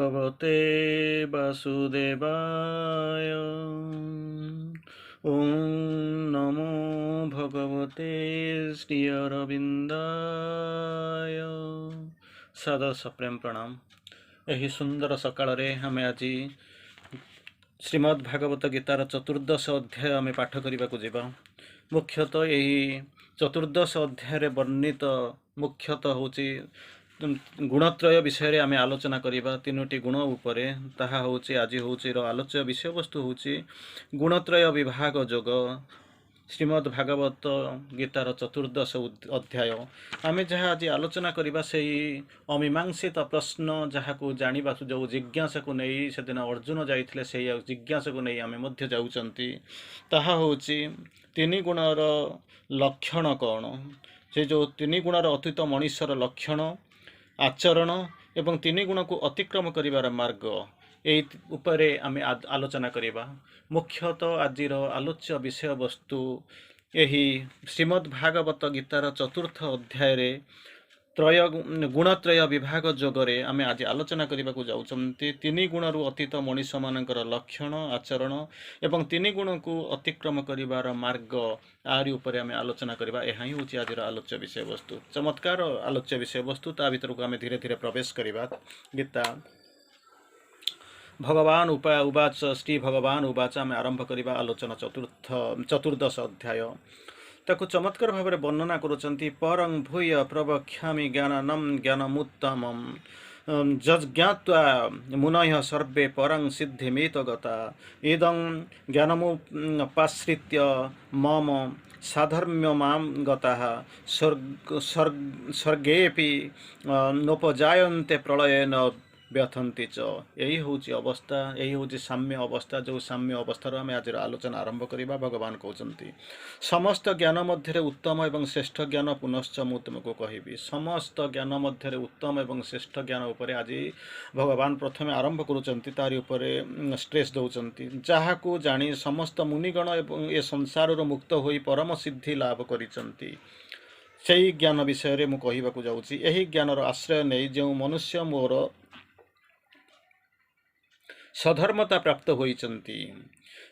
भगवते वासुदेवाय। ओम नमो भगवते श्री अरविंदाय। सादर सप्रेम प्रणाम। यही सुंदर सकाळ आम आज श्रीमद् भागवत गीतार चतुर्दश अध्याय आम पाठ करने को जावा। मुख्यतः यही चतुर्दश अध्याय वर्णित मुख्यतः होची गुणत्रय विषय आम आलोचना करवा। तीनोटी गुण उपरे ताहा होची आज होची आलोच्य विषय वस्तु होची गुणत्रय विभाग जोग। श्रीमद् भागवत गीतार चतुर्दश अध्याय आम जहाँ आज आलोचना करवा से अमीमांसित प्रश्न जहाँ को जाना जो जिज्ञासा को नहीं से दिन अर्जुन जाते से जिज्ञासा को नहीं आम जाऊँगी। ताहा होची तीन गुणर लक्षण कौन से जो तीन गुणर अतीत मनुष्यर लक्षण आचरण एवं तीन गुण को अतिक्रम करिवार मार्ग यही उपरे आम आलोचना करवा। मुख्यतः आजिर आलोच्य विषय वस्तु यही श्रीमद् भागवत गीतार चतुर्थ अध्याय त्रय गुणत्रय विभाग जोगरे आम आज आलोचना करने को जाऊँगी। तीन गुणरू अतीत मनीष मानकर लक्षण आचरण एवं तीन गुण को अतिक्रम करिवार मार्ग आरि उपरे आम आलोचना करवा। यह ही हूँ आज आलोच्य विषय वस्तु चमत्कार आलोच्य विषय वस्तु ता भीतर को आम धीरे धीरे प्रवेश करवा। गीता भगवान उवाच श्री भगवान उवाच आम आरंभ करवा आलोचना चतुर्दश अध्याय ताकू चमत्कार भाव में वर्णना करुँच। परं भूय प्रवक्ष्यामि ज्ञाननम ज्ञानमुत्तमं जज्ञात्वा मुनयः सर्वे परं सिद्धिमेत गता इदं ज्ञानमुपाश्रित्य मम साधर्म्यमां गताः स्वर्गेऽपि नोपजायन्ते प्रलयेन व्यथन्ति च। यही हूँ अवस्था यही हूँ साम्य अवस्था जो साम्य अवस्थार आम आज आलोचना आरंभ करवा। भगवान कहते समस्त ज्ञान मध्य उत्तम एवं श्रेष्ठ ज्ञान पुनश्च मु तुमको कहबी। समस्त ज्ञान मध्य उत्तम एवं श्रेष्ठ ज्ञान उपर आज भगवान प्रथम आरंभ करुँच तारि उपरे स्ट्रेस दौरान जहाँ को जानी समस्त मुनिगण एवं ए संसार मुक्त हो परम सिद्धि लाभ करिसंती सेही ज्ञान विषय में कहवाक जाऊँगी। यही ज्ञानर आश्रय नहीं जो मनुष्य मोर सधर्मता प्राप्त होइचंती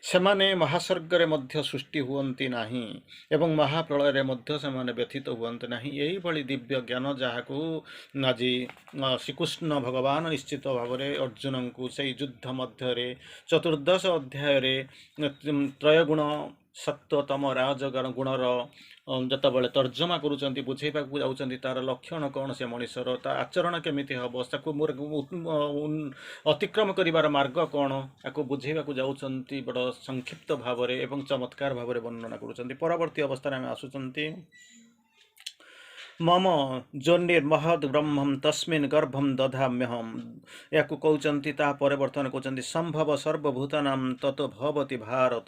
सेमाने महासर्गरे मध्य सृष्टि हुअंती नाही एवं महाप्रलय मध्य सेमाने व्यथित हुअंती नाही। यही भली दिव्य ज्ञान जहाँ को आज श्रीकृष्ण भगवान निश्चित भाव में अर्जुन को से युद्ध मध्य चतुर्दश अध्याय त्रयगुण सत्वतम राजगण गुणर जतबले तर्जमा करुँच बुझेबा जाऊँच तार लक्षण कौन से मनुष्यर ता आचरण केमिति हम अतिक्रम करिवार मार्ग कौन या बुझेबा जाऊँच बड़ संक्षिप्त भाव में एवं चमत्कार भाव में वर्णना करुँच। परवर्ती अवस्था में आसुचंती मम जोर्निर्महद ब्रह्मम तस्मिन् गर्भम दधाम्यहम या कहते तापर बर्तमान कहते संभव सर्वभूतानां ततो भवति भारत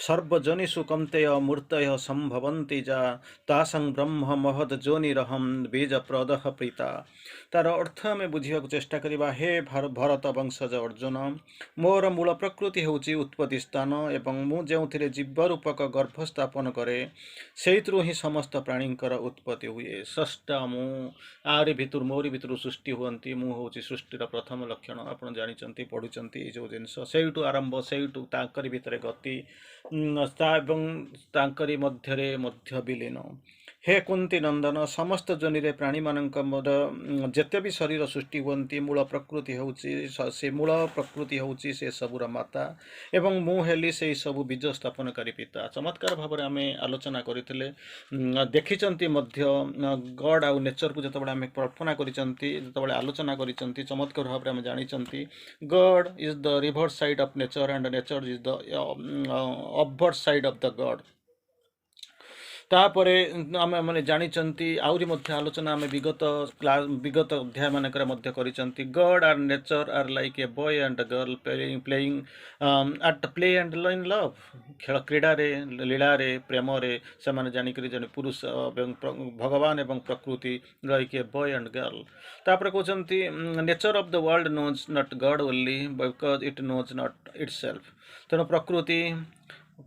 सर्वजनिषु कौन्तेय मूर्तय संभवन्ति जा तासं ब्रह्म महद जोनिरहम बीज प्रदह प्रीता। तार अर्थ में बुझा चेष्टा करवा। हे भरत वंशज अर्जुन मोर मूल प्रकृति होची उत्पत्ति स्थान एवं मु जो जीवरूपक गर्भ स्थापन करे से ही समस्त प्राणींकर उत्पत्ति हुए। सृष्टा मु आरि भितर मोरी भितर सृष्टि हुअंती मु हूँ सृष्टिर प्रथम लक्षण आपड़ जानी पढ़ुंट जो जिनस से आरंभ से भितर गति तांकरी मध्य विलीन। हे कुंती नंदन समस्त जोनि रे प्राणी मानक जेते भी शरीर सृष्टि हुअंती मूल प्रकृति होची से मूल प्रकृति होची से सबुर माता एवं मु हेली से सबु बीज स्थापनकारी पिता। चमत्कार भाव में आम आलोचना करते देखी गॉड आउ नेचर को जिते आम कल्पना करते आलोचना कर चमत्कार भाव में आम जानी God is the reverse side of nature and nature is the upward side of the God. तापरे आम मैंने जानी आहरी आलोचना आम विगत अध्याय मानक god are nature are like a boy and girl playing at play and in love खेल क्रीड़ा लीला प्रेम से जानिक जन पुरुष भगवान एवं प्रकृति like a boy and girl. तापर कहते nature of the world knows not god only because it knows not itself. तेणु प्रकृति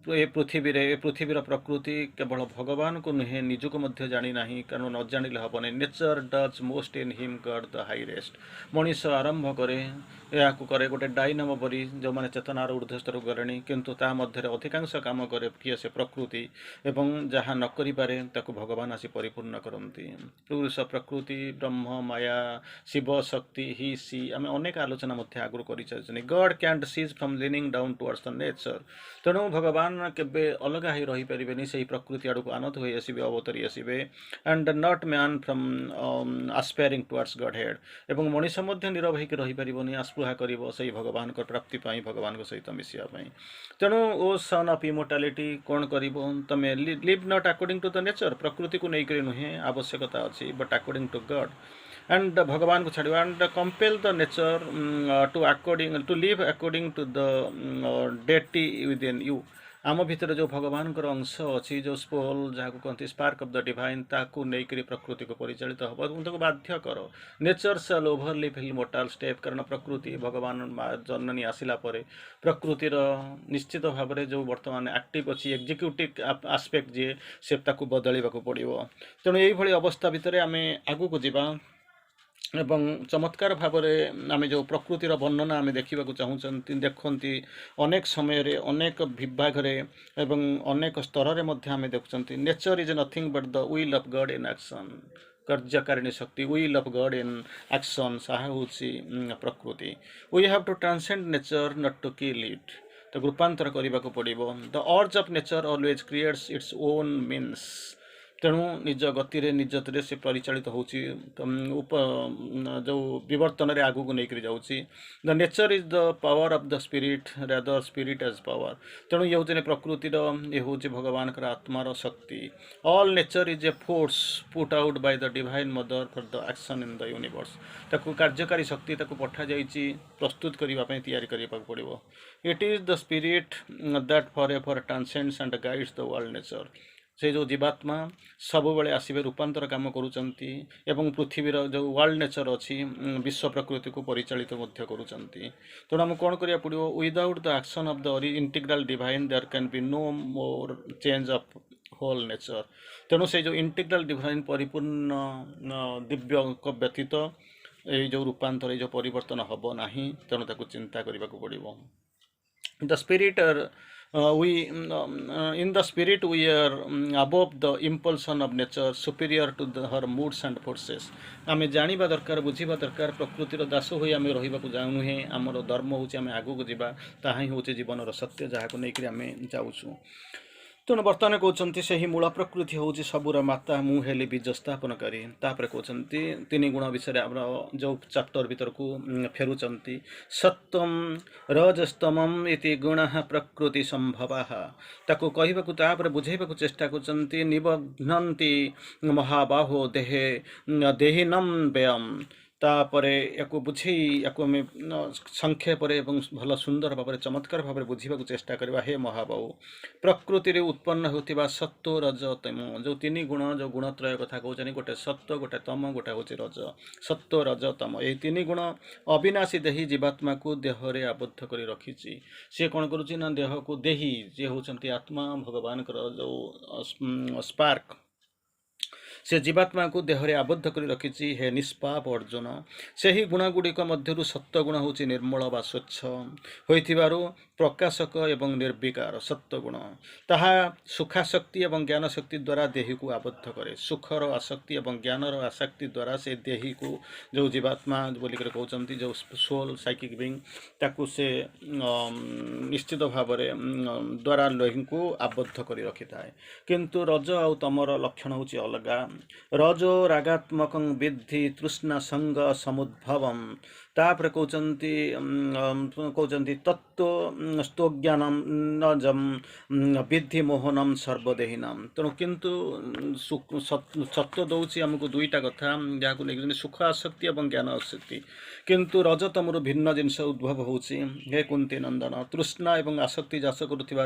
ए पृथ्वीर प्रकृति केवल भगवान को नुहे निजक मध्य जानी नहीं कारण न जानिले हेनी nature does most in him God the highest Manish आरंभ करे या करे गोटे डायनामो परी जो मैंने चेतनार ऊर्ध्व स्तर गले किंतु ता मध्य अधिकांश काम करे किए से प्रकृति एवं जहाँ न करें ताकू भगवान आसी परिपूर्ण करती पुरुष प्रकृति ब्रह्म माया शिव शक्ति ही सी आम अनेक आलोचना आगुरी कर god can't cease from leaning down towards the nature तेणु भगवान केबे अलग ही रही पारे से प्रकृति आड़ को आनत हो आसबे अवतरी आसबे and not man from aspiring towards Godhead एवं मनीष नीरव होकर रही पारनी आस्पृहा कर से भगवान प्राप्ति भगवान सहित मिसापी तेणु ओ सन ऑफ इमोर्टालिटी कौन कर तुम live not according to the nature प्रकृति को लेकर नुहे आवश्यकता अच्छी but according to god and भगवान को छाड़ and compel the nature to live according to the deity within you आम भितर जो भगवान अंश अच्छी जो स्पोल जहाँ कहते स्पार्क ऑफ द डिवाइन ताकू नहीं प्रकृति को परिचालित हम ताको बाध्य कर nature sell overly fill mortal step कारण प्रकृति भगवान जननी आसला प्रकृतिर निश्चित भाव में जो बर्तमान एक्टिव अच्छी एग्जीक्यूटिव आस्पेक्ट जी से बदल पड़ो तेणु ये अवस्था भितर आम आगू को जीवा एवं चमत्कार भाव में आम जो प्रकृतिर वर्णना आम देखा चाहूँगी देखती अनेक समय अनेक विभाग एवं अनेक स्तर में आम देखुं nature is nothing but the will of God in action कार्यकारिणी शक्ति will of God in action साहा हूँ प्रकृति we have to transcend nature not to kill it तो रूपांतर करने को पड़ो the urge of nature always creates its own means तेणु निज गति निजते से परिचालित हो जो विवर्तन रे आगू को लेकर जाऊँगी the nature is the power of the spirit rather spirit as power तेणु ये हूँ प्रकृतिर ये हूँ भगवान आत्मार शक्ति all nature is a force put out by the divine mother for the action in the universe ताकू कार्यकारी शक्ति ताकू पठा जाइए प्रस्तुत करने तैयारी पड़ो it is the spirit that for ever transcends and guides the world nature से जो जीवात्मा सब बेले आसबे रूपांतर काम करुँच पृथ्वीर जो वर्ल्ड नेचर अच्छी विश्व प्रकृति को परिचालित करुँच तेणु आम कौन करा पड़ो without the action of the integral divine there can be no more change of whole nature तेणु से जो इंटीग्रल डिवाइन परिपूर्ण दिव्य व्यतीत ये जो रूपांतर ये जो परिवर्तन हम ना तेणु ताको चिंता करने को पड़ो the spirit in the spirit we are above the impulsion of nature superior to her moods and forces आम जाना दरकार बुझा दरकार प्रकृतिर दास हो आम रहा जाऊँ नुहे आमर धर्म हूँ आम आगू को जावा ताही हूँ जीवन सत्य जहाँ को लेकर आम जाऊँ तेणु बर्तमान कहते से ही मूल प्रकृति हूँ सबूर माता मुझे बीज स्थापनकारी तापर कहते तीन गुण विषय आम जो चैप्टर भीतर को फेरुंट सत्वम रजस्तमम इति गुण प्रकृति संभव ताको कहवापर बुझेबा चेष्टा कर निबघ्नन्ति महाबाहो देहे देहिनम व्ययम तापर या बुझे या संक्षेप भल सुंदर भाव में चमत्कार भाव में बुझा चेष्टा करवा हे महाबाहु प्रकृति उत्पन्न होता सत्व रज तम जो तीन गुण जो गुणत्रय कथा कहते गोटे सत्व गोटे तम गोटे हूँ रज सत्व रज तम ये तीन गुण अविनाशी देही जीवात्मा को देहरे आबद्ध कर रखी सी कौन करुँच देह को देही जी होती आत्मा भगवान जो स्पार्क से जीवात्मा को देहरे आबद्ध कर रखी हे निष्पाप अर्जुन से ही गुणगुड़िक मध्य सत्वगुण हूँ निर्मल व स्वच्छ हो प्रकाशक एवं निर्विकार सत्वगुण ताहा सुखाशक्ति एवं ज्ञान शक्ति द्वारा देही को आबद्ध करे सुखर आसक्ति एवं ज्ञानर आसक्ति द्वारा से देही को जो जीवात्मा बोलिक कहते जो सोल साइकिक बीइंग ताकू से निश्चित भाव द्वारा लोही को आबद्ध कर रखी था किंतु रज आ तमर लक्षण हूँ अलगा रजो रागात्मक विद्धि तृष्णा संग समुद्भवम तापर कहते तत्व स्तोज्ञानम नजम विद्धि मोहनम सर्वदेहिनाम तेणु किंतु सत्व दौची आमको दुईटा कथा जहाँ को लेकिन सुख आसक्ति और ज्ञान आसक्ति किंतु रजतमर भिन्न जिनस उद्भव होची हे कुंती नंदन तृष्णा और आसक्ति जास करुवा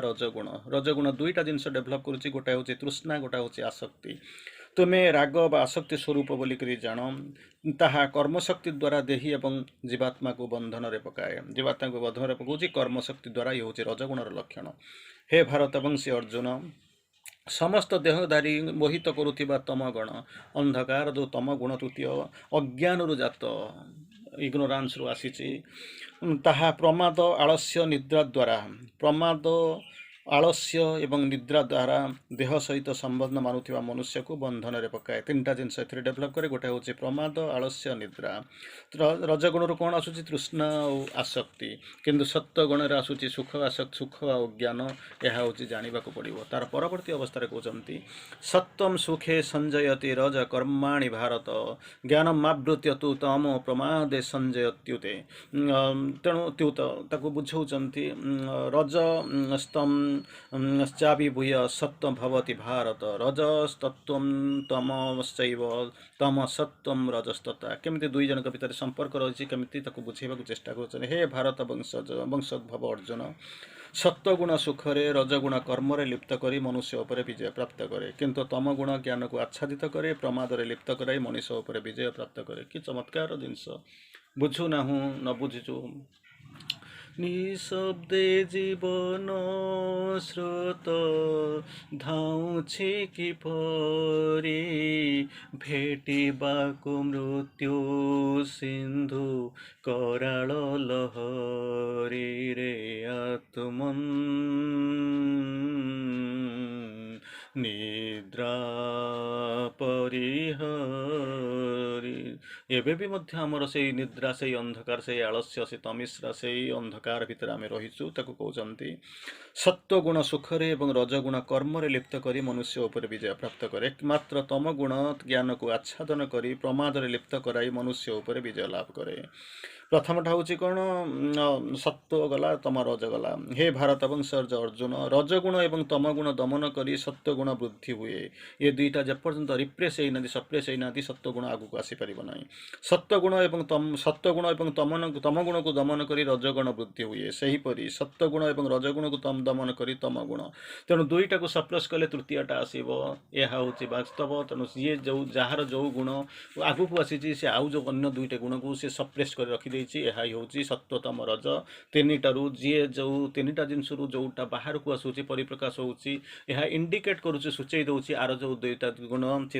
रजगुण दुईटा जिनस डेभलप करुच्ची गोटे हूँ तृष्णा गोटे हूँ आसक्ति ତୁମେ ରାଗ ବା ଆସକ୍ତି ସ୍ୱରୂପ ବୋଲିକରି ଜାଣ, ତାହା କର୍ମଶକ୍ତି ଦ୍ୱାରା ଦେହୀ ଏବଂ ଜୀବାତ୍ମାକୁ ବନ୍ଧନରେ ପକାଏ। ଜୀବାତ୍ମାକୁ ବନ୍ଧନରେ ପକାଉଛି କର୍ମଶକ୍ତି ଦ୍ୱାରା। ଇଏ ହେଉଛି ରଜଗୁଣର ଲକ୍ଷଣ। ହେ ଭାରତ ବଂଶୀ ଅର୍ଜୁନ, ସମସ୍ତ ଦେହଧାରୀ ମୋହିତ କରୁଥିବା ତମଗଣ ଅନ୍ଧକାର, ଯେଉଁ ତମଗୁଣ ତୃତୀୟ ଅଜ୍ଞାନରୁ ଜାତ, ଇଗ୍ନୋରାନ୍ସରୁ ଆସିଛି, ତାହା ପ୍ରମାଦ ଆଳସ୍ୟ ନିଦ୍ରା ଦ୍ୱାରା, ପ୍ରମାଦ ଆଳସ୍ୟ ଏବଂ ନିଦ୍ରା ଦ୍ୱାରା ଦେହ ସହିତ ସମ୍ବନ୍ଧ ମାନୁଥିବା ମନୁଷ୍ୟକୁ ବନ୍ଧନରେ ପକାଏ। ତିନିଟା ଜିନିଷ ଏଥିରେ ଡେଭଲପ୍ କରେ। ଗୋଟେ ହେଉଛି ପ୍ରମାଦ, ଆଳସ୍ୟ, ନିଦ୍ରା। ରଜଗୁଣରୁ କ'ଣ ଆସୁଛି? ତୃଷ୍ଣା ଆଉ ଆସକ୍ତି। କିନ୍ତୁ ସତ୍ୱଗୁଣରେ ଆସୁଛି ସୁଖ ଆସକ୍ତି, ସୁଖ ଆଉ ଜ୍ଞାନ। ଏହା ହେଉଛି ଜାଣିବାକୁ ପଡ଼ିବ। ତାର ପରବର୍ତ୍ତୀ ଅବସ୍ଥାରେ କହୁଛନ୍ତି ସତ୍ୱଂ ସୁଖେ ସଞ୍ଜୟତି ରଜ କର୍ମାଣି ଭାରତ, ଜ୍ଞାନମାବୃତ୍ୟ ତୁ ତମୋ ପ୍ରମାଦେ ସଞ୍ଜୟତ୍ୟୁତେ। ତେଣୁ ତ୍ୟୁତ ତାକୁ ବୁଝାଉଛନ୍ତି ରଜ ସ୍ତମ୍ ଚାବିଭୂୟ ସତ୍ୱ ଭବତି ଭାରତ, ରଜସ୍ତତ୍ୱଂ ତମଶ୍ଚୈବ ତମ ସତ୍ୱଂ ରଜସ୍ତତା। କେମିତି ଦୁଇ ଜଣଙ୍କ ଭିତରେ ସମ୍ପର୍କ ରହିଛି, କେମିତି ତାକୁ ବୁଝେଇବାକୁ ଚେଷ୍ଟା କରୁଛନ୍ତି। ହେ ଭାରତ ବଂଶୋଦ୍ଭବ ଅର୍ଜୁନ, ସତ୍ୱଗୁଣ ସୁଖରେ, ରଜଗୁଣ କର୍ମରେ ଲିପ୍ତ କରି ମନୁଷ୍ୟ ଉପରେ ବିଜୟ ପ୍ରାପ୍ତ କରେ, କିନ୍ତୁ ତମଗୁଣ ଜ୍ଞାନକୁ ଆଚ୍ଛାଦିତ କରେ, ପ୍ରମାଦରେ ଲିପ୍ତ କରାଇ ମଣିଷ ଉପରେ ବିଜୟ ପ୍ରାପ୍ତ କରେ। କି ଚମତ୍କାର ଜିନିଷ! ବୁଝୁନାହୁଁ, ନ ବୁଝିଛୁ। ନିଃଶବ୍ଦେ ଜୀବନ ସ୍ରୋତ ଧାଉଁଛି କିପରି, ଭେଟିବାକୁ ମୃତ୍ୟୁ ସିନ୍ଧୁ କରାଳ ଲହରୀରେ, ଆତ୍ମନ୍ ନିଦ୍ରା ପରିହରି। ଏବେ ବି ମଧ୍ୟ ଆମର ସେଇ ନିଦ୍ରା, ସେଇ ଅନ୍ଧକାର, ସେଇ ଆଳସ୍ୟ, ସେଇ ତମିଶ୍ରା, ସେଇ ଅନ୍ଧକାର ଭିତରେ ଆମେ ରହିଛୁ। ତାକୁ କହୁଛନ୍ତି ସତ୍ୱଗୁଣ ସୁଖରେ ଏବଂ ରଜଗୁଣ କର୍ମରେ ଲିପ୍ତ କରି ମନୁଷ୍ୟ ଉପରେ ବିଜୟ ପ୍ରାପ୍ତ କରେ, ମାତ୍ର ତମଗୁଣ ଜ୍ଞାନକୁ ଆଚ୍ଛାଦନ କରି ପ୍ରମାଦରେ ଲିପ୍ତ କରାଇ ମନୁଷ୍ୟ ଉପରେ ବିଜୟ ଲାଭ କରେ। ପ୍ରଥମଟା ହେଉଛି କ'ଣ? ସତ୍ୱ ଗଲା, ତମ ରଜ ଗଲା। ହେ ଭାରତ ବଂଶଜ ଅର୍ଜୁନ, ରଜଗୁଣ ଏବଂ ତମଗୁଣ ଦମନ କରି ସତ୍ୱଗୁଣ ବୃଦ୍ଧି ହୁଏ। ଏ ଦୁଇଟା ଯେପର୍ଯ୍ୟନ୍ତ ରିପ୍ରେସ୍ ହେଇନାହାନ୍ତି, ସପ୍ରେସ୍ ହେଇନାହାନ୍ତି, ସତ୍ୱଗୁଣ ଆଗକୁ ଆସିପାରିବ ନାହିଁ। ସତ୍ୱଗୁଣ ଏବଂ ତମଗୁଣକୁ ଦମନ କରି ରଜଗୁଣ ବୃଦ୍ଧି ହୁଏ। ସେହିପରି ସତ୍ୱଗୁଣ ଏବଂ ରଜଗୁଣକୁ ଦମନ କରି ତମଗୁଣ। ତେଣୁ ଦୁଇଟାକୁ ସପ୍ରେସ୍ କଲେ ତୃତୀୟଟା ଆସିବ। ଏହା ହେଉଛି ବାସ୍ତବ। ତେଣୁ ଯିଏ ଯାହାର ଯେଉଁ ଗୁଣ ଆଗକୁ ଆସିଛି, ସେ ଆଉ ଯେଉଁ ଅନ୍ୟ ଦୁଇଟା ଗୁଣକୁ ସେ ସପ୍ରେସ୍ କରି ରଖିଦେଇଛି। ଏହା ହିଁ ହେଉଛି ସତ୍ୱତମ ରଜ। ତିନିଟାରୁ ଯିଏ ଯେଉଁ ତିନିଟା ଜିନିଷରୁ ଯେଉଁଟା ବାହାରକୁ ଆସୁଛି, ପରିପ୍ରକାଶ ହେଉଛି, ଏହା ଇଣ୍ଡିକେଟ୍ କରୁଛି, ସୂଚେଇ ଦେଉଛି ଆର ଯେଉଁ ଦୁଇଟା ଗୁଣ ସେ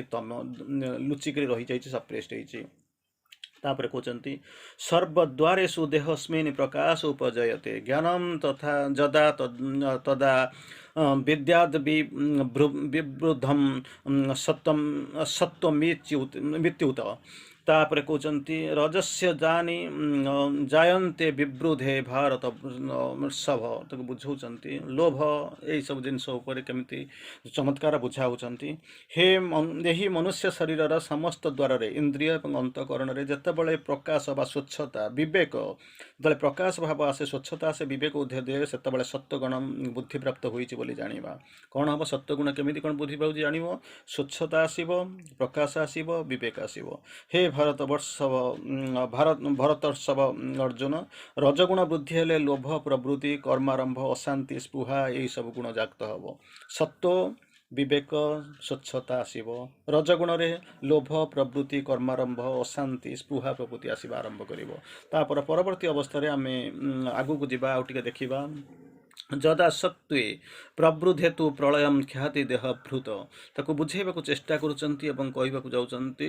ଲୁଚିକରି ରହିଯାଇଛି, ସପ୍ରେସ୍ଡ ହେଇଛି। ତାପରେ କହୁଛନ୍ତି ସର୍ବଦ୍ୱାରେଷୁ ଦେହସ୍ମିନ୍ ପ୍ରକାଶ ଉପଜୟତେ, ଜ୍ଞାନମ୍ ତଥା ଯଦା ତଦା ବିଦ୍ୟାଦ୍ ବିବୃଦ୍ଧମ୍ ସତ୍ୱମିତ୍ୟୁତ। ତାପରେ କହୁଛନ୍ତି ରଜସ୍ୟ ଜାୟନ୍ତେ ବିବୃଧେ ଭାରତ ସଭ। ତାକୁ ବୁଝାଉଛନ୍ତି ଲୋଭ, ଏହିସବୁ ଜିନିଷ ଉପରେ କେମିତି ଚମତ୍କାର ବୁଝାଉଛନ୍ତି। ଏହି ମନୁଷ୍ୟ ଶରୀରର ସମସ୍ତ ଦ୍ୱାରରେ, ଇନ୍ଦ୍ରିୟ ଏବଂ ଅନ୍ତଃକରଣରେ ଯେତେବେଳେ ପ୍ରକାଶ ବା ସ୍ୱଚ୍ଛତା, ବିବେକ, ଯେତେବେଳେ ପ୍ରକାଶ ଭାବ ଆସେ, ସ୍ୱଚ୍ଛତା ଆସେ, ବିବେକ ଉଦୟ ଦିଏ, ସେତେବେଳେ ସତ୍ୱଗୁଣ ବୁଦ୍ଧିପ୍ରାପ୍ତ ହୋଇଛି ବୋଲି ଜାଣିବା। କ'ଣ ହେବ? ସତ୍ୱଗୁଣ କେମିତି କ'ଣ ବୁଦ୍ଧି ପାଉଛି ଜାଣିବ? ସ୍ୱଚ୍ଛତା ଆସିବ, ପ୍ରକାଶ ଆସିବ, ବିବେକ ଆସିବ। ହେ ଭରତର୍ଷଭ ଅର୍ଜୁନ, ରଜଗୁଣ ବୃଦ୍ଧି ହେଲେ ଲୋଭ, ପ୍ରବୃତ୍ତି, କର୍ମାରମ୍ଭ, ଅଶାନ୍ତି, ସ୍ପୃହା, ଏହିସବୁ ଗୁଣ ଜାଗ୍ରତ ହେବ। ସତ୍ୱ, ବିବେକ, ସ୍ୱଚ୍ଛତା ଆସିବ। ରଜଗୁଣରେ ଲୋଭ, ପ୍ରବୃତ୍ତି, କର୍ମାରମ୍ଭ, ଅଶାନ୍ତି, ସ୍ପୃହା ପ୍ରଭୃତି ଆସିବା ଆରମ୍ଭ କରିବ। ତାପରେ ପରବର୍ତ୍ତୀ ଅବସ୍ଥାରେ ଆମେ ଆଗକୁ ଯିବା, ଆଉ ଟିକେ ଦେଖିବା। ଯଦା ସତ୍ୱେ ପ୍ରବୃଦ୍ଧେତୁ ପ୍ରଳୟମ୍ ଖ୍ୟାତି ଦେହଭୃତ। ତାକୁ ବୁଝେଇବାକୁ ଚେଷ୍ଟା କରୁଛନ୍ତି ଏବଂ କହିବାକୁ ଯାଉଛନ୍ତି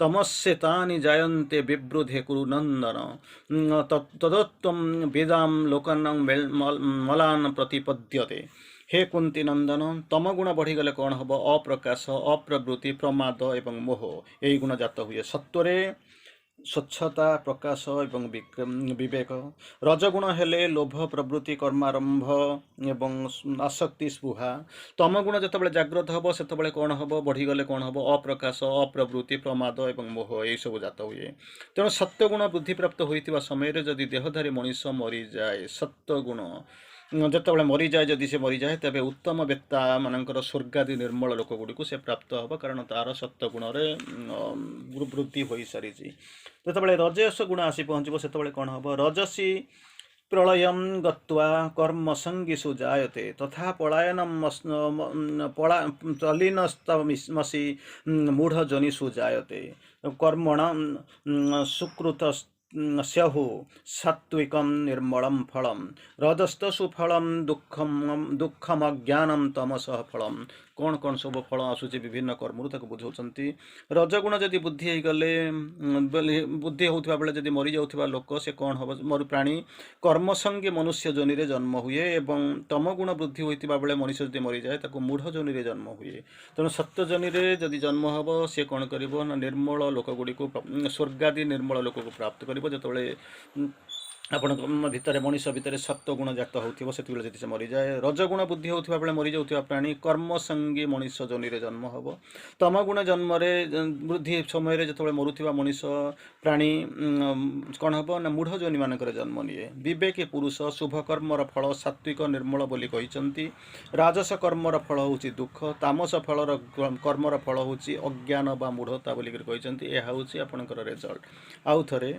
ତମସ୍ୟେତାନି ଜାୟନ୍ତେ ବିବୃଧେ କୁରୁ ନନ୍ଦନ, ତଦୋତ୍ତମ ବେଦାମ ଲୋକାନାଂ ମଲାନ୍ ପ୍ରତିପଦ୍ୟତେ। ହେ କୁନ୍ତି ନନ୍ଦନ, ତମଗୁଣ ବଢ଼ିଗଲେ କ'ଣ ହେବ? ଅପ୍ରକାଶ, ଅପ୍ରବୃତ୍ତି, ପ୍ରମାଦ ଏବଂ ମୋହ, ଏହି ଗୁଣ ଜାତ ହୁଏ। ସତ୍ୱରେ ସ୍ୱଚ୍ଛତା, ପ୍ରକାଶ ଏବଂ ବିବେକ। ରଜଗୁଣ ହେଲେ ଲୋଭ, ପ୍ରବୃତ୍ତି, କର୍ମାରମ୍ଭ ଏବଂ ଆସକ୍ତି, ସ୍ପୃହା। ତମଗୁଣ ଯେତେବେଳେ ଜାଗ୍ରତ ହେବ, ସେତେବେଳେ କ'ଣ ହେବ? ବଢ଼ିଗଲେ କ'ଣ ହେବ? ଅପ୍ରକାଶ, ଅପ୍ରବୃତ୍ତି, ପ୍ରମାଦ ଏବଂ ମୋହ, ଏହିସବୁ ଜାତ ହୁଏ। ତେଣୁ ସତ୍ୱଗୁଣ ବୃଦ୍ଧିପ୍ରାପ୍ତ ହୋଇଥିବା ସମୟରେ ଯଦି ଦେହଧାରୀ ମଣିଷ ମରିଯାଏ, ସତ୍ୱଗୁଣ ଯେତେବେଳେ ମରିଯାଏ, ଯଦି ସେ ମରିଯାଏ, ତେବେ ଉତ୍ତମ ବେତ୍ତା ମାନଙ୍କର ସ୍ୱର୍ଗାଦି ନିର୍ମଳ ଲୋକଗୁଡ଼ିକୁ ସେ ପ୍ରାପ୍ତ ହେବ, କାରଣ ତାର ସତ୍ୱଗୁଣରେ ବୃଦ୍ଧି ହୋଇସାରିଛି। ଯେତେବେଳେ ରଜସ ଗୁଣ ଆସି ପହଞ୍ଚିବ, ସେତେବେଳେ କ'ଣ ହେବ? ରଜସୀ प्रलयं गत्वा कर्मसङ्गिषु जायते तथा पलायनं तल्लीनस्तमसि मूढजनिषु जायते कर्मणां सुकृत स्युः सात्विकं निर्मलं फलं रजस्तसु फलं दुःखमज्ञानं तमसः फलं कौन कौन सब फल आसूची विभिन्न कर्मरु ताको बुझाउछन्ति रजगुण जदि बुद्धि गले बुद्धि होउथिबा बेले जदि मरि जाउथिबा लोक से कौन हबो मरु प्राणी कर्मसंगी मनुष्य जोनि रे जन्म हुए एवं तमगुण वृद्धि होइतिबा बेले मनुष्य जदि मरि जाए ताको मूढ़ जोनि रे जन्म हुए तेणु सत्य जोनि रे जदि जन्म हबो से कौन करिवो ना निर्मल लोक गुडी को स्वर्गादि निर्मल लोक को प्राप्त करिवो जतबेले आपण भितर मनीष भितर सत्व गुण जात होथिबो सेति बेले जति से मरि जाए रजगुण बुद्धि होथिबा बेले मरि जाउथिबा प्राणी कर्मसंगी मनीष जोनि रे जन्म हबो तमगुण जन्म रे वृद्धि समय रे जतबेले मरुथिबा मनीष प्राणी कोन हबो ना मूढ़ जोनि मानकर जन्म निये विवेकी पुरुष शुभ कर्मर फल सात्विक निर्मल बोली कहिसंती राजस कर्मर फल होउची दुख तामस फलर कर्मर फल होउची अज्ञान बा मूढ़ता बोली कहिसंती एहा होउची आपनकर रिजल्ट आउ थरे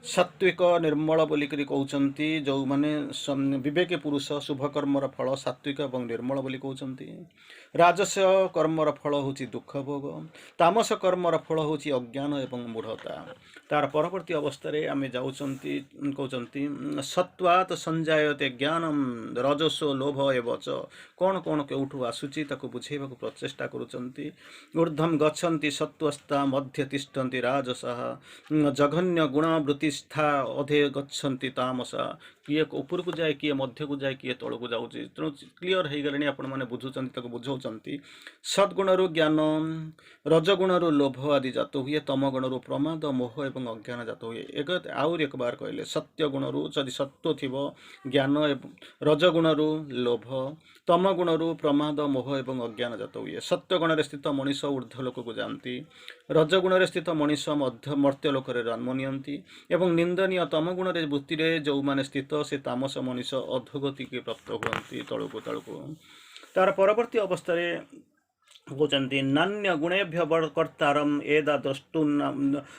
सात्विक निर्मल बोलिक कहते जो माने विवेक पुरुष शुभ कर्मर फल सात्विक और निर्मल बोली कहते राजस कर्मर फल हूँ दुख भोग तामस कर्मर फल हूँ अज्ञान एवं मूढ़ता तार परवर्ती अवस्था आम जाऊँगी कहते सत्वात् संजायते ज्ञानम रजसो लोभ एवच कौन कौन केउठू आसूची ताको बुझेबा प्रचेष्टा करुचंती ऊर्ध्वं गच्छन्ति सत्वस्ता मध्य तिष्ठन्ति राजसः जघन्य गुणवृत्तिस्था अधे गच्छन्ति तामसा किए ऊपर को जाए किए मध्य को जाए किए तल को जाऊँगी तेणु क्लीयर हो गले आपण मैंने बुझुंट बुझाऊँच सद्गुणु ज्ञान रजगुणु लोभ आदि जात हुए तमगुणु प्रमाद मोह एवं अज्ञान जात हुए एक आउर एक बार कहले सत्य गुणु जदि सत्व थी ज्ञान रजगुणु लोभ तमगुणु प्रमाद मोह एवं अज्ञान जात हुए सत्य गुण स्थित मनीष ऊर्ध्व लोक को जाती रजगुण स्थित मनीष मध्य मर्त्य लोक जन्म नियंती एवं निंदनीय तमगुण वृत्ति जो मैंने स्थित से तामस मनीष अधोगति के प्राप्त हुए तलकू तलकू तार परवर्ती अवस्था कहते नान्य गुणेभ्य कर्तारम एदा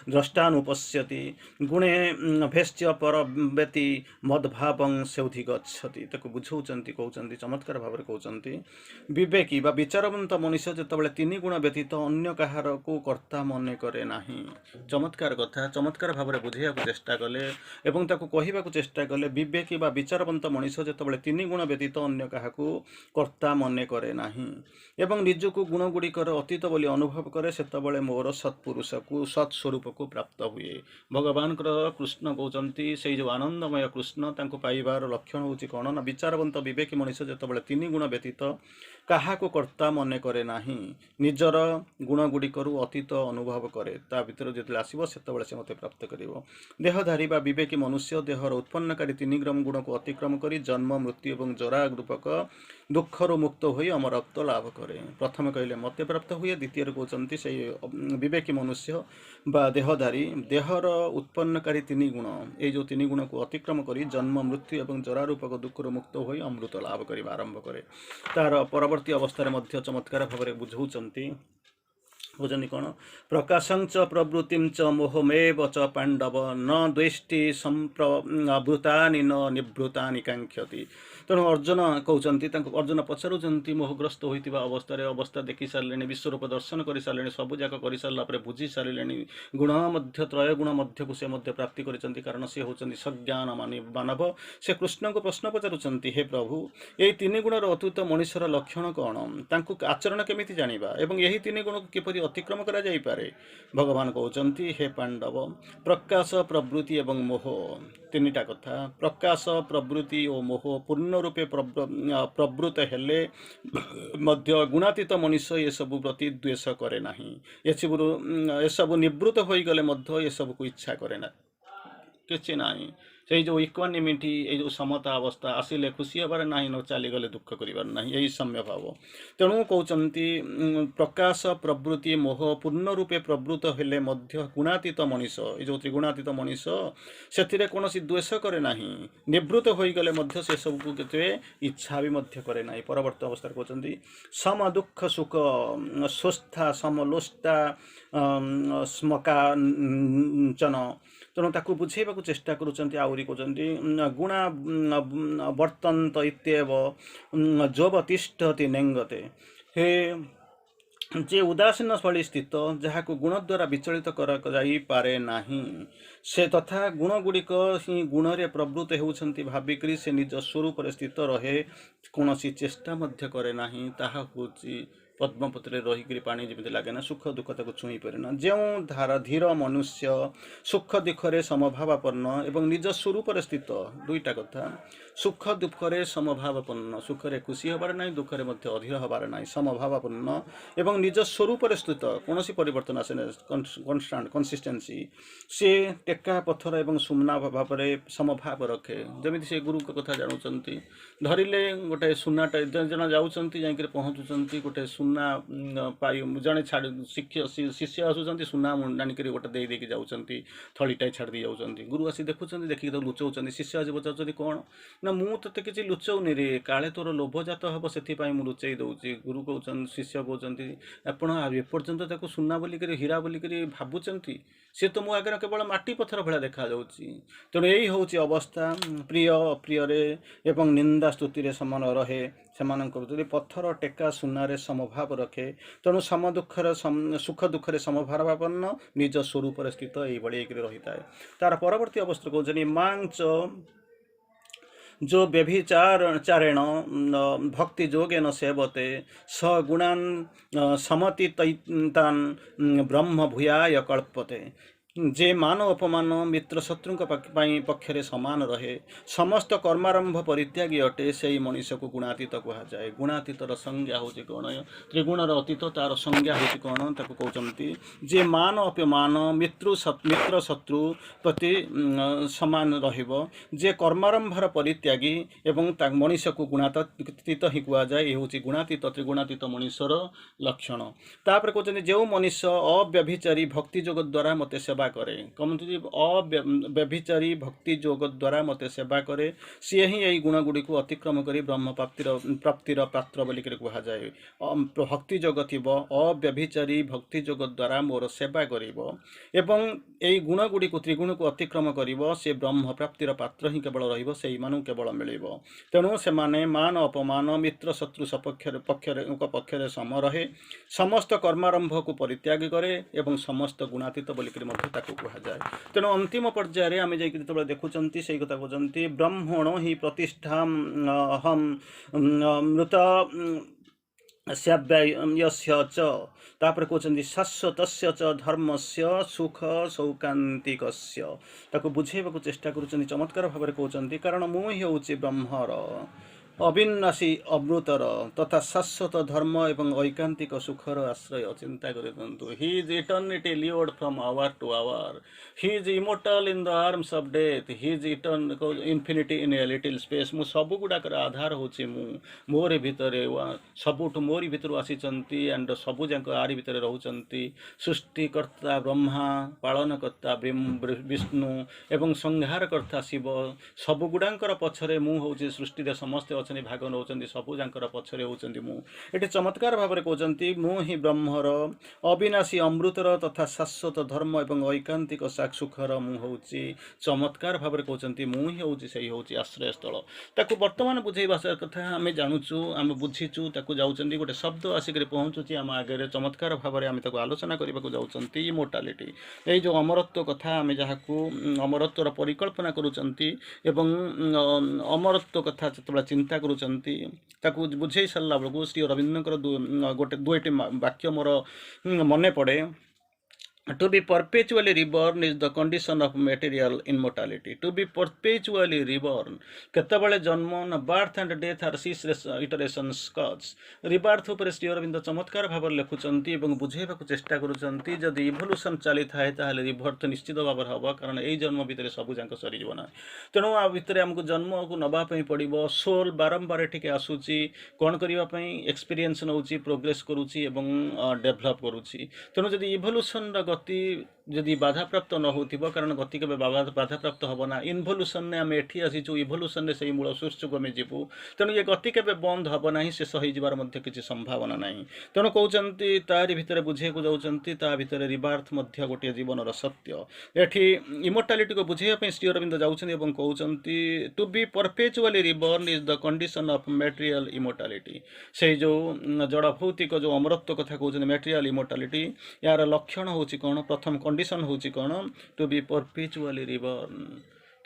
द्रष्टानुपश्यति गुणे भेश्च परव्यति मद्भावं सेउधि गच्छति ताको बुझाउछन्ति कहउछन्ति चमत्कार भाव में कहउछन्ति विवेकी बा विचारवंत मनुष्य जेतबेले तीन गुण व्यतीत अन्य कहार को कर्ता मन करे नाही चमत्कार कथा चमत्कार भाव में बुझाइବାକୁ चेष्टा कले एवं ताको कहिबाकू चेष्टा कले विवेकी बा विचारवंत मनुष्य जेतबेले तीन गुण व्यतीत अन्य काहाकू कर्ता मन करे नाही एवं निजको गुण गुड़िकर अतीत बोली अनुभव करे सेतबेले मोर सत्पुरुष को सत्स्वरूप को प्राप्त हुए भगवान कृष्ण कहते से जो आनंदमय कृष्ण तांको पाइबार लक्षण होची कौन ना विचारवंत विवेकी मनुष्य जेतबेले तीन गुण व्यतीत काहा को कर्ता मन करे नाही निजर गुण गुड़िकरू अतीत अनुभव करे ता भितर जेतले आसीबो सेतबेले से मते प्राप्त करिवो देहधारी बा विवेकी मनुष्य देहर उत्पन्नकारी तीन ग्रम गुण को अतिक्रम करी जन्म मृत्यु एवं जरा रूपक दुखर मुक्त होई अमरत्व लाभ करे प्रथम कहले मते प्राप्त हुए द्वितीय कहते से विवेकी मनुष्य बा देहधारी देहर उत्पन्नकारी तीन गुण ये जो तीन गुण को अतिक्रम करी जन्म मृत्यु एवं जरा रूपक दुखर मुक्त होई अमृत लाभ कर आरंभ करे तार परवर्ती अवस्था रे चमत्कार भाव में बुझाउछन्ति बुझनी कौन प्रकाशं च प्रवृत्तिं च मोहमेव च पांडव न द्वेष्टि संप्रवृतानि न निवृतानि कांक्षति तेणु अर्जुन कहते अर्जुन पचारुंट मोहग्रस्त होता अवस्था देखी सारे विश्वरूप दर्शन कर सारे सबूक कर सारापर बुझी सारे गुण त्रय गुण मध्य को से प्राप्ति कर कारण सी होती सज्ञान मानव से कृष्ण को प्रश्न पचारुंट हे प्रभु यही तीन गुणर अतुत मनुष्यर लक्षण कौन तांको आचरण केमिति जानिबा एवं यही तीन गुण किपरि अतिक्रम करा जाई पारे भगवान कहते हे पांडव प्रकाश प्रवृत्ति एवं मोह तीनटा कथा प्रकाश प्रवृत्ति और मोह पूर्ण रूपे प्रवृत्त हेले मध्य गुणातीत मनुष्य ये सब प्रति द्वेष करे नाही ये सब निवृत्त हो गले मध्य ये सब को इच्छा करे ना किसी ना से जो इक्वानिमिटी ये जो समता अवस्था आसिले खुशी हबार ना न चलीगले दुख कर ना यही सम्य भाव तेणु कहते प्रकाश प्रवृत्ति मोह पूर्ण रूपे प्रवृत्त हेले मध्य गुणातीत मनीष ये जो त्रिगुणातीत मनीष से कौन द्वेष करे ना निवृत्त हो गले मध्य से सब को केते इच्छा भी मध्य करे ना परवर्त अवस्था कहते सम दुख सुख स्वस्था समलोष्टा स्मकांचन ତେଣୁ ତାକୁ ବୁଝେଇବାକୁ ଚେଷ୍ଟା କରୁଛନ୍ତି। ଆହୁରି କହୁଛନ୍ତି ଗୁଣା ବର୍ତ୍ତନ୍ତ ଇତ୍ୟେବ ଯୋବତିଷ୍ଠତି ନେଙ୍ଗତେ। ହେ ଯେ ଉଦାସୀନ ଶୈଳୀ ସ୍ଥିତ, ଯାହାକୁ ଗୁଣ ଦ୍ୱାରା ବିଚଳିତ କରାଯାଇପାରେ ନାହିଁ, ସେ ତଥା ଗୁଣଗୁଡ଼ିକ ହିଁ ଗୁଣରେ ପ୍ରବୃତ୍ତ ହେଉଛନ୍ତି ଭାବିକରି ସେ ନିଜ ସ୍ୱରୂପରେ ସ୍ଥିତ ରହେ, କୌଣସି ଚେଷ୍ଟା ମଧ୍ୟ କରେ ନାହିଁ। ତାହା ହେଉଛି ପଦ୍ମପତ୍ରରେ ରହିକରି ପାଣି ଯେମିତି ଲାଗେ ନା, ସୁଖ ଦୁଃଖ ତାକୁ ଛୁଇଁ ପାରେ ନା। ଯେଉଁ ଧୀର ମନୁଷ୍ୟ ସୁଖ ଦୁଃଖରେ ସମଭାବାପନ୍ନ ଏବଂ ନିଜ ସ୍ୱରୂପରେ ସ୍ଥିତ, ଦୁଇଟା କଥା, ସୁଖ ଦୁଃଖରେ ସମଭାବାପନ୍ନ, ସୁଖରେ ଖୁସି ହେବାର ନାହିଁ, ଦୁଃଖରେ ମଧ୍ୟ ଅଧୀର ହେବାର ନାହିଁ, ସମଭାବାପନ୍ନ ଏବଂ ନିଜ ସ୍ୱରୂପରେ ସ୍ଥିତ, କୌଣସି ପରିବର୍ତ୍ତନ ଆସେ ନାହିଁ, କନଷ୍ଟାଣ୍ଟ କନସିଷ୍ଟେନ୍ସି। ସେ ଟେକା ପଥର ଏବଂ ସୁନା ଭାବରେ ସମଭାବ ରଖେ। ଯେମିତି ସେ ଗୁରୁଙ୍କ କଥା ଜାଣୁଛନ୍ତି, ଧରିଲେ ଗୋଟେ ସୁନାଟା ଜଣେ ଯାଉଛନ୍ତି, ଯାଇକରି ପହଞ୍ଚୁଛନ୍ତି ଗୋଟେ ସୁନା ପାଇ, ଜଣେ ଶିଷ୍ୟ ଆସୁଛନ୍ତି, ସୁନା ଆଣିକରି ଗୋଟେ ଦେଇକି ଯାଉଛନ୍ତି, ଥଳିଟାଏ ଛାଡ଼ି ଦେଇ ଯାଉଛନ୍ତି। ଗୁରୁ ଆସି ଦେଖୁଛନ୍ତି, ଦେଖିକି ତାକୁ ଲୁଚଉଛନ୍ତି। ଶିଷ୍ୟ ଆସି ପଚାରୁଛନ୍ତି କ'ଣ ନା, ମୁଁ ତୋତେ କିଛି ଲୁଚଉନି ରେ, କାଳେ ତୋର ଲୋଭଜାତ ହେବ, ସେଥିପାଇଁ ମୁଁ ଲୁଚେଇ ଦେଉଛି। ଗୁରୁ କହୁଛନ୍ତି, ଶିଷ୍ୟ କହୁଛନ୍ତି, ଆପଣ ଏପର୍ଯ୍ୟନ୍ତ ତାକୁ ସୁନା ବୋଲିକରି, ହୀରା ବୋଲିକରି ଭାବୁଛନ୍ତି, ସେ ତ ମୋ ଆଗରେ କେବଳ ମାଟି ପଥର ଭଳିଆ ଦେଖାଯାଉଛି। ତେଣୁ ଏଇ ହେଉଛି ଅବସ୍ଥା। ପ୍ରିୟ ଅପ୍ରିୟରେ ଏବଂ ନିନ୍ଦା ସ୍ତୁତିରେ ସମାନ ରହେ। ସେମାନଙ୍କ ଯଦି ପଥର ଟେକା ସୁନାରେ ସମଭାବ ରଖେ, ତେଣୁ ସୁଖ ଦୁଃଖରେ ସମଭାବାପନ୍ନ, ନିଜ ସ୍ୱରୂପରେ ସ୍ଥିତ, ଏଇଭଳି ହେଇକରି ରହିଥାଏ। ତାର ପରବର୍ତ୍ତୀ ଅବସ୍ଥା କହୁଛନ୍ତି ମାଂଚ जो व्यभिचारेण भक्ति योगेन सेवते स गुणान समतीतान ब्रह्म भूयाय कल्पते। जे मान अपमान मित्र शत्रु पक्षरे समान रहे, समस्त कर्मारंभ परित्यागी अटे, से मनीष को गुणातीत कहुए। गुणातीतर संज्ञा हूँ कौन, त्रिगुणर अतीत तार संज्ञा हूँ कौन, ताको कहते जे मान अपमान मित्र शत्रु प्रति समान रहिबो, जे कर्मारंभर परित्यागी एवं मनीष को गुणातीत ही कहुए। ये हूँ गुणातीत त्रिगुणातीत मनीषर लक्षण। तापर कहते जो मनीष अव्यभिचारी भक्ति योग द्वारा मते सेवा करे, कमती अव्यभिचारी भक्ति योग द्वारा मते सेवा करे, सी ही यही गुण गुड़ी को अतिक्रम करी ब्रह्म प्राप्तिर पात्र बोलिक कहुए। भक्ति योग थी, अव्यभिचारी भक्ति योग द्वारा मोर सेवा करिब एवं यही गुण गुड़ी को त्रिगुण को अतिक्रम करिब, से ब्रह्म प्राप्तिर पात्र ही केवल रहिब, सेही मानु केवल मिलिब। तेणु से माने मान अपमान मित्र शत्रु पक्षरे सम रहे, समस्त कर्मारंभ को परित्याग करे एवं समस्त गुणातीत बोलिक कहुए। तेणु अंतिम पर्यायर आम जो देखुंत से कथा कहते ब्रह्मण ही प्रतिष्ठा हम मृत तापर कहते शाश्वत धर्म से सुख सौकांतिक बुझेबा चेष्टा कर चमत्कार भाव में कहते, कारण मुझे हूँ ब्रह्मर अविनाशी अमृतर तथा शाश्वत धर्म एवं ऐकांतिक सुखर आश्रय। चिंता करूँ, he is eternity lured from hour to hour, he is immortal in the arms of death, he is infinity in a little space. मु सब गुड़ाकर आधार हूँ, मोरी भितर सबुठ मोरी भितर आसीचंती एंड सबू जाक आरी भितर रहउचंती। सृष्टिकर्ता ब्रह्मा, पालनकर्ता विष्णु एवं संहारकर्ता शिव, सब गुड़ाकर पछरे मु हूँ सृष्टि समस्ते अच्छे भाग नौ सबू जाकर पछरे होती मु। ये चमत्कार भाव में कहते मु ही ब्रह्मर अविनाशी अमृतर तथा शाश्वत धर्म एवं ऐकांतिक सुखर मु हूँ। चमत्कार भाव में कहते मु ही हूँ से हूँ आश्रय स्थल। ताकू वर्तमान बुझेबा कथा आम जानूचु, आम बुझीचु, जाऊँच गोटे शब्द आसिक पहुँचुची आम आगे। चमत्कार भाव में आम आलोचना करने को जाऊँच इमोर्टालिटी, ये जो अमरत्व कथा आम जहाँ अमरत्वर परिकल्पना करुँच एवं अमरत्व कथा जो चिंता करुँच बुझे सारा बेलू श्री अरविंदर गोटे दुईटी वाक्य मोर मन पड़े। To be perpetually reborn is the condition of material immortality. To be perpetually reborn, केतबले जन्म न birth and death are ceaseless iterations cause. rebirth उपरे श्री अरविंद चमत्कार भाव लिखुचंती एवं बुझेबा को चेष्टा करुचंती। जदि इवोल्यूशन चली थाए ताहले रिबर्थ निश्चित भाव हबा, कारण एई जन्म भितर सबु जांक सरी जीवन। तेणु आ भितर हमको जन्म को नबा पई पड़िबो। सोल बारंबार एठिके आसुची, कोन करिबा पई एक्सपीरियंस नउची, प्रोग्रेस करूची एवं डेवलप करूची। तेणु जदि इवोल्यूशन गति जदि बाधाप्राप्त न हो कारण गति के बाधाप्राप्त हम ना इनभल्यूशन ने आम एठी आसीचु इभल्यूशन से मूल सोर्स को आम जीवु तेणु ये गति के बंद हम ना शेष हो किसी संभावना ना तेणु कहते तारि भितर बुझे को जाऊँच ता भितर रिबार्थ गोटे जीवन सत्य एठी इमोर्टालिटी को बुझे श्री अरविंद जाऊँच कहते to be perpetually reborn is the condition of material immortality से जो जड़ भौतिक जो अमरत्व कथा कहते मटेरियल इमोर्टालिटी यार लक्षण हूँ कौन प्रथम कंडीशन हूँ कौन टू बी परपेचुअली रिबॉर्न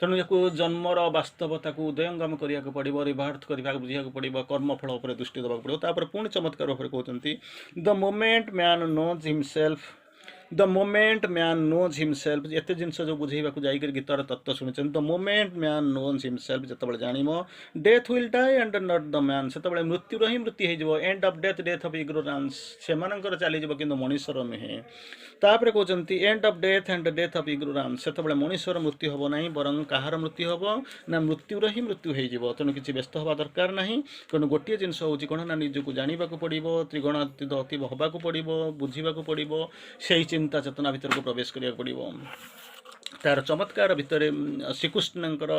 तेणु या जन्मर वास्तवता को उदयंगम करिया पड़ो रिबार्थ करने बुझा पड़ो कर्मफल उपर दृष्टि देवाक पड़ो तापर पुणी चमत्कार उपर कहते the moment man knows himself the moment man knows himself एत जिनस जो बुझेबा जाकर गीतार तत्व शुणी the moment man knows himself जो जान death will die and not the man से मृत्यु ही मृत्यु हो end of death of ignorance से चलीज कि मनुष्यर नुहे तापर कहते end of death of ignorance से मनुष्यर मृत्यु हम ना बरं कहार मृत्यु हम ना मृत्युर ही मृत्यु हो तेणु किसी व्यस्त हवा दरकार ना तेणु गोटे जिनस हूँ कौन ना निजक जानवा पड़ो त्रिगुणातीत अति हवा पड़ो बुझा पड़ो से चिंता चेतना भीतर को प्रवेश करिया पड़ो तार चमत्कार भितर श्रीकृष्णकर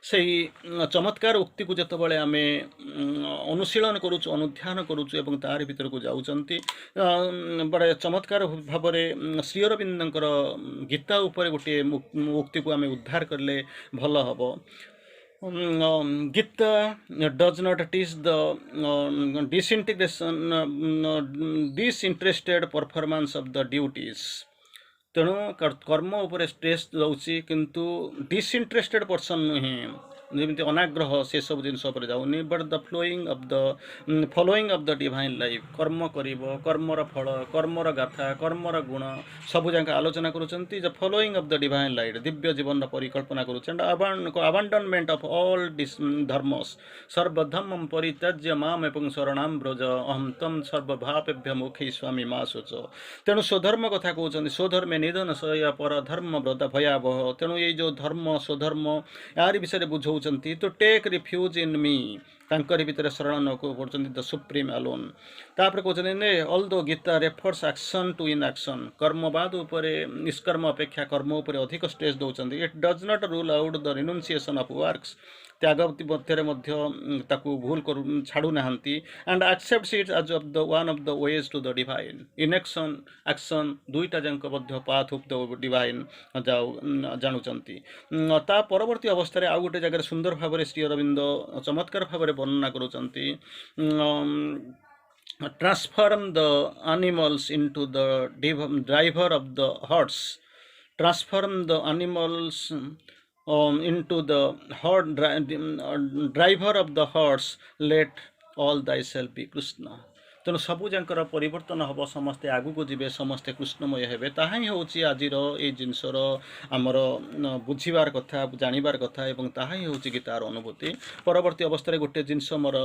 से चमत्कार उक्ति को जितेबाला आम अनुशीलन करुचु अनुध्यान करुचु एवं तार भीतर को जाऊँच बड़े चमत्कार भाव में श्री अरविंदर गीता उपर गोटे उक्ति को आम उद्धार करले भल हम Gita does not teach the disinterested performance of the duties तेणु कर्म उपर स्ट्रेस दौची किंतु डिसइंटरेस्टेड पर्सन नुहे जमी अनाग्रह से सब जिन जाऊनी but the following of the divine life कर्म कर्मर फल कर्मर गाथा कर्मर गुण सबू जाक आलोचना करुँच following of the divine life दिव्य जीवन परिकल्पना अबांडनमेंट ऑफ ऑल धर्मस सर्वधर्म परित्याज्य माम एवं शरणाम ब्रज अहम तम सर्वभापेभ्य मुखे स्वामी मा सोच तेणु स्वधर्म कथा कहते स्वधर्मे निधन सया पर धर्म व्रत भयावह तेणु ये जो धर्म स्वधर्म यार विषय बुझाऊ तो टेक रिफ्यूज इन मी तांकर भितर शरण न पड़ते द सुप्रीम अलोन तापर कहते although Gita refers action to inaction कर्मवाद उपर निष्कर्म अपेक्षा कर्म उपर अधिक स्ट्रेस दौरान it does not rule out the renunciation of works त्याग मध्य भूल छाड़ू ना and accept it as of the one of the ways to the divine in action दुईटा जाक पाथ ऑफ द डिवाइन जानुचंती ता परवर्ती अवस्था आउ गोटे जगह सुंदर भाव में श्री अरविंद चमत्कार भाव में वर्णना करुचंती transform the animals into the driver of the horse transform the animals into the driver of the horse let all thyself be Krishna तेणु सबू जाकर परिवर्तन हम समस्ते आगू को जीवे समस्ते कृष्णमय हेबे ताहा ही होची आजिर ए जिनसर आमर बुझीबार कथा जानिबार कथा एवं ताहा ही होची गीतार अनुभूति परवर्ती अवस्था गोटे जिनस मोर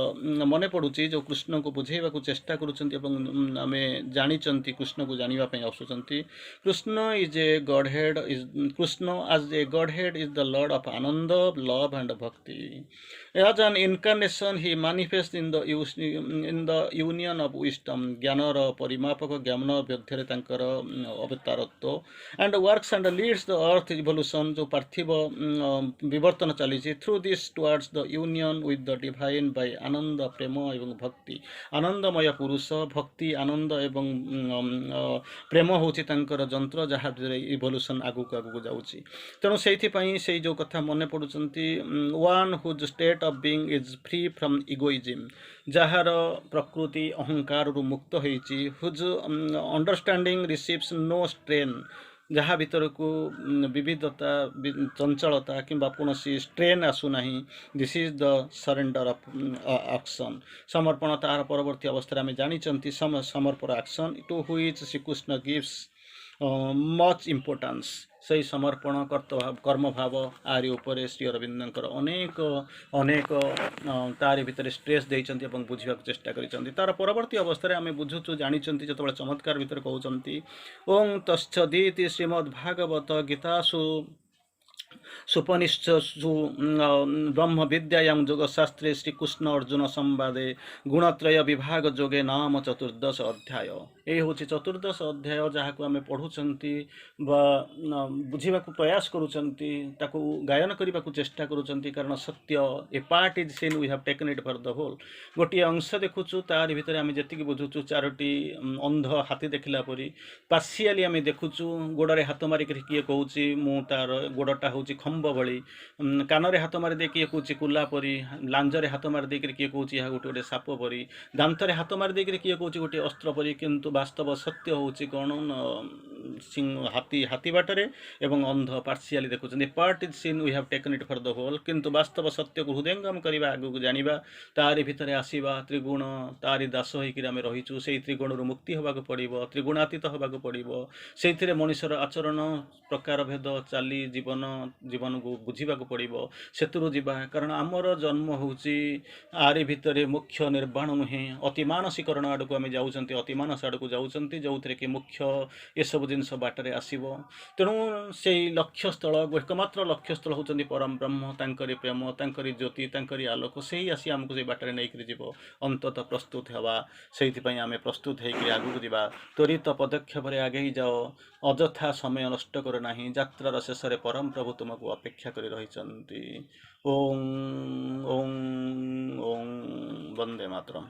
मने पड़ुची जो कृष्ण को बुझेबा को चेष्टा करुचंती एवं आमे जानिचंती कृष्ण को जानिबा पई आसुचंती Krishna is a Godhead is Krishna as a Godhead is the lord of ananda love and bhakti as an incarnation he manifest in the union of wisdom ज्ञानर परिमापक ज्ञान मध्य अवतारत्व and works and leads the earth evolution जो पार्थिव विवर्तन चली through this towards the union with the divine by आनंद प्रेम एवं भक्ति आनंदमय पुरुष भक्ति आनंद एवं प्रेम होची जंत्र जहाँ इवोल्यूशन आगू आगू जाऊँगी तेणु से जो कथा मन पड़ुचंती one whose state of being is free from egoism जार प्रकृति अहंकार रु मुक्त होइची whose understanding receives no strain जहाँ भीतर को विविधता चंचलता किंबा कौनसी स्ट्रेन आसुना this is the surrender of action समर्पण तार परवर्ती अवस्था में जानी समर्पण action to which Shri Krishna gives much importance से समर्पण कर्म भाव आरि उपर श्री अरविंदर अनेक अनेक तारि भितर स्ट्रेस देइचंती एवं बुझिबा चेष्टा करिसंती तार परवर्ती अवस्था आम बुझुचु जानिचंती जतबेले चमत्कार भितर कहउचंती ओं तच्छदीति श्रीमद्भागवत गीतासु सुपनिषत्सु ब्रह्म विद्यायां योगशास्त्रे श्रीकृष्ण अर्जुन संवादे गुणत्रय विभाग योगे नाम 14 अध्याय ये हूँ चतुर्दश अध्याय जहाँ को आम पढ़ुंट बुझा प्रयास करूँ गायन करने को चेष्टा करूँ कारण सत्य a part is seen we have taken it for the whole गोटे अंश देखुचु तार भितर आम जी बुझुचु चारोटी अंध हाथी देखला परी पार्शियाली आम देखुचु गोड़े हाथ मारिक किए कौच मु तार गोड़टा हूँ खम्ब भली कानरे हाथ मारिदे किए कौच कुला परी लांजरे हाथ मारिदे किए कौच यह गोटे गोटे साप परी दांतरे हाथ मारिदे किए कौच गोटे अस्त्र परी किंतु वास्तव सत्य हूँ कौन हाथी हाथी बाटरे एवं अंध पार्शियाली देखुं part is seen we have taken it for the whole किंतु वास्तव सत्य को हृदयंगम करवा आगू जाना तारि भितर आसवा त्रिगुण तारि दास होकर आम रहीचु से त्रिगुण मुक्ति होगा पड़ो त्रिगुणातीत होगा पड़ो से मनुष्यर आचरण प्रकार भेद चाली जीवन जीवन को बुझा पड़ो सेतु जीवा कारण आमर जन्म हूँ आरि भितर मुख्य निर्वाण नुहे अति मानसीकरण आड़ को आम जाऊँ अति मानस आड़ को जाऊँ जो थे कि मुख्य ये सब जिनस बाटर आसो तेणु से लक्ष्यस्थल एकमात्र लक्ष्यस्थल होती परम ब्रह्म तांकरी प्रेम तांकरी ज्योति तांकरी आलोक से ही आसी आमको से बाटर नहीं जीव अंततः प्रस्तुत हवा से आम प्रस्तुत होकर आगू जा त्वरित पदक्षेप आगे जाओ अजथा समय नष्ट कर ना यात्रार शेष में परम प्रभु तुमको अपेक्षा कर रही ओं ओं ओं वंदे मातरम।